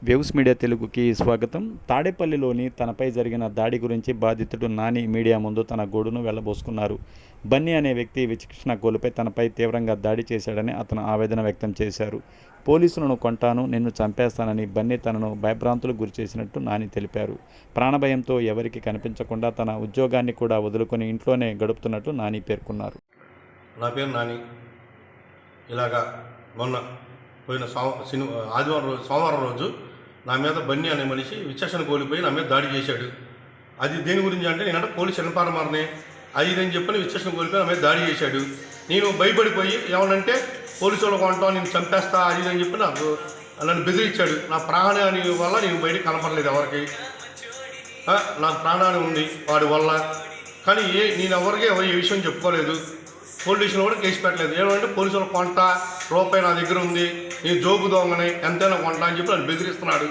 Waves media తెలుగుకి స్వాగతం. తాడేపల్లిలోని తనపై జరిగిన దాడి గురించి బాధితుడు నాని మీడియా ముందు తన గోడును వెళ్లబోసుకున్నారు. బన్నీ అనే వ్యక్తి విచక్షణ కోల్పై తనపై తీవ్రంగా దాడి చేశాడని అతను ఆవేదన వ్యక్తం చేశారు. పోలీసులను కొంటాను, నిన్ను చంపేస్తానని బన్నీ తనను భయభ్రాంతులకు గురిచేసినట్టు నాని తెలిపారు. ప్రాణభయంతో ఎవరికి కనిపించకుండా తన ఉద్యోగాన్ని కూడా వదులుకొని ఇంట్లోనే గడుపుతున్నట్టు నాని పేర్కొన్నారు. నా పేరు నాని. ఇలాగా మొన్న పోయిన సోమవారం రోజు నా మీద బన్నీ అనే మనిషి విచక్షణ కోల్పోయి నా మీద దాడి చేశాడు. అది దేని గురించి అంటే నేనంటే పోలీసు ఎన్పారమారని అది ఇదని చెప్పని విచక్షణ కోల్పోయి నా మీద దాడి చేశాడు. నేను భయపడిపోయి ఏమనంటే పోలీసు వాళ్ళు కొంటాను, నేను చంపేస్తా అది ఇదని చెప్పి నన్ను బెదిరించాడు. నా ప్రాణాని వల్ల నేను బయటికి కనపడలేదు ఎవరికి. నాకు ప్రాణాన్ని ఉంది వాడి వల్ల, కానీ నేను ఎవరికి ఏ విషయం చెప్పుకోలేదు. పోలీసులు కూడా కేసు పెట్టలేదు. ఏమంటే పోలీసు వాళ్ళు కొంటా, రూపాయి నా దగ్గర ఉంది, నేను జోబు దొంగని, ఎంతైనా కొంటా అని చెప్పి నన్ను బెదిరిస్తున్నాడు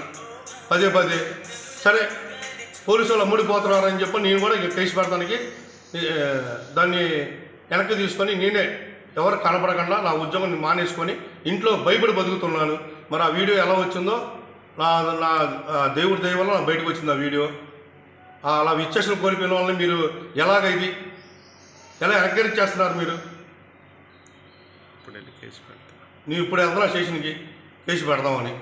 పదే. సరే పోలీసు వాళ్ళు అమ్ముడిపోతున్నారని చెప్పి నేను కూడా కేసు పెడతానికి దాన్ని వెనక్కి తీసుకొని నేనే ఎవరు కనపడకుండా నా ఉద్యోగం మానేసుకొని ఇంట్లో భయపడి బతుకుతున్నాను. మరి ఆ వీడియో ఎలా వచ్చిందో నా దేవుడి దయ వల్ల నా బయటకు వచ్చింది ఆ వీడియో. అలా విచక్షణ కోల్పోయిన వాళ్ళని మీరు ఎలా ఎంకరేజ్ చేస్తున్నారు మీరు? నేను ఇప్పుడు వెళ్తున్నా స్టేషన్కి కేసు పెడదామని.